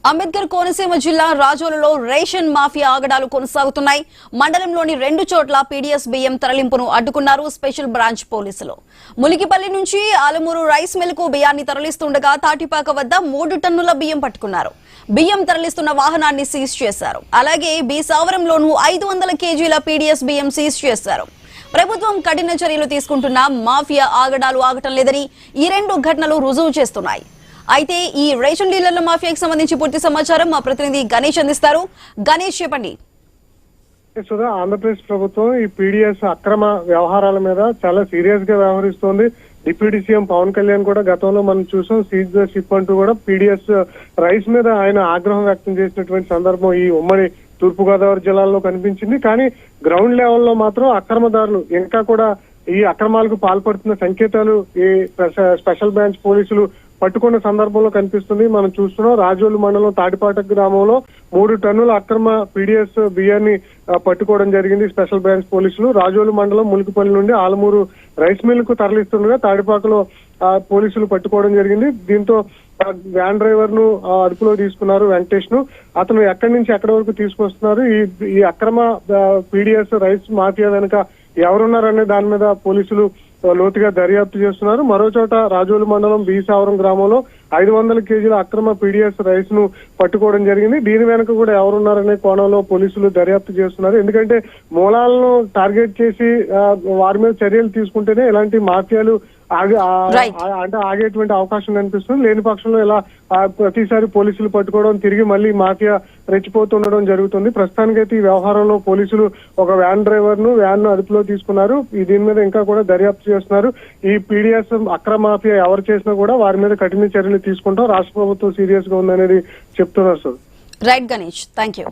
అంబేద్కర్ కోనసీమ జిల్లా రాజోలులో ration mafia ఆగడాలు కొనసాగుతున్నాయి. మండలంలోని 2 చోట్ల పీడీఎస్ బియ్యం తరలింపును అడ్డుకున్నారు స్పెషల్ బ్రాంచ్ పోలీసులు. ములికిపల్లి నుంచి ఆలమూరు రైస్ మిల్ కు బియ్యాన్ని తరలిస్తుండగా తాటిపాక వద్ద 3 టన్నుల బియ్యం పట్టుకున్నారు. బియ్యం తరలిస్తున్న వాహనాన్ని సీజ్ చేశారు. అలాగే బీసావరంలోనూ 500 కేజీల పీడీఎస్ బియ్యం సీజ్ చేశారు. ప్రభుత్వం కఠిన చర్యలు తీసుకుంటున్న మాఫియా ఆగడాలు ఆగటం లేదని ఈ 2 ఘటనలు రుజువు చేస్తున్నాయి. అయితే ఈ రేషన్ డీలర్ల మాఫియాకి సంబంధించి పూర్తి సమాచారం మా ప్రతినిధి గణేష్ అందిస్తారు. గణేష్, చెప్పండి. ఆంధ్రప్రదేశ్ ప్రభుత్వం ఈ పీడీఎస్ అక్రమ వ్యవహారాల మీద చాలా సీరియస్ గా వ్యవహరిస్తోంది. డిప్యూటీ సీఎం పవన్ కళ్యాణ్ కూడా గతంలో మనం చూసాం, సీజ్ ద షిప్ అంటూ కూడా పీడీఎస్ రైస్ మీద ఆయన ఆగ్రహం వ్యక్తం చేసినటువంటి సందర్భం ఈ ఉమ్మడి తూర్పుగోదావరి జిల్లాలో కనిపించింది. కానీ గ్రౌండ్ లెవెల్లో మాత్రం అక్రమదారులు ఇంకా కూడా ఈ అక్రమాలకు పాల్పడుతున్న సంకేతాలు ఈ స్పెషల్ బ్రాంచ్ పోలీసులు పట్టుకున్న సందర్భంలో కనిపిస్తుంది. మనం చూస్తున్నాం, రాజోలు మండలం తాటిపాట గ్రామంలో 3 టన్నుల అక్రమ పీడీఎస్ బియ్యాన్ని పట్టుకోవడం జరిగింది స్పెషల్ బ్రాంచ్ పోలీసులు. రాజోలు మండలం ములికిపల్లి నుండి ఆలమూరు రైస్ మిల్ కు తరలిస్తుండగా తాటిపాకలో పోలీసులు పట్టుకోవడం జరిగింది. దీంతో వ్యాన్ డ్రైవర్ ను అదుపులో తీసుకున్నారు వెంకటేష్ ను. అతను ఎక్కడి నుంచి ఎక్కడి వరకు తీసుకొస్తున్నారు, ఈ అక్రమ పీడీఎస్ రైస్ మాఫియా వెనుక ఎవరున్నారనే దాని మీద పోలీసులు లోతుగా దర్యాప్తు చేస్తున్నారు. మరో చోట రాజోలు మండలం బీసావరం గ్రామంలో 500 కేజీల అక్రమ పీడీఎస్ రైస్ ను పట్టుకోవడం జరిగింది. దీని వెనుక కూడా ఎవరున్నారనే కోణంలో పోలీసులు దర్యాప్తు చేస్తున్నారు. ఎందుకంటే మూలాలను టార్గెట్ చేసి వారి మీద చర్యలు తీసుకుంటేనే ఇలాంటి మాఫియాలు అంటే ఆగేటువంటి అవకాశం కనిపిస్తుంది. లేని పక్షంలో ఇలా ప్రతిసారి పోలీసులు పట్టుకోవడం, తిరిగి మళ్ళీ మాఫియా రెచ్చిపోతుండడం జరుగుతుంది. ప్రస్తుతానికైతే ఈ వ్యవహారంలో పోలీసులు ఒక వ్యాన్ డ్రైవర్ ను అదుపులో తీసుకున్నారు. దీని మీద ఇంకా కూడా దర్యాప్తు చేస్తున్నారు. ఈ పీడీఎస్ అక్రమ మాఫియా ఎవరు చేసినా కూడా వారి మీద కఠిన చర్యలు తీసుకుంటాం, రాష్ట్ర ప్రభుత్వం సీరియస్ గా ఉందనేది చెప్తున్నారు sir. Right Ganesh, thank you.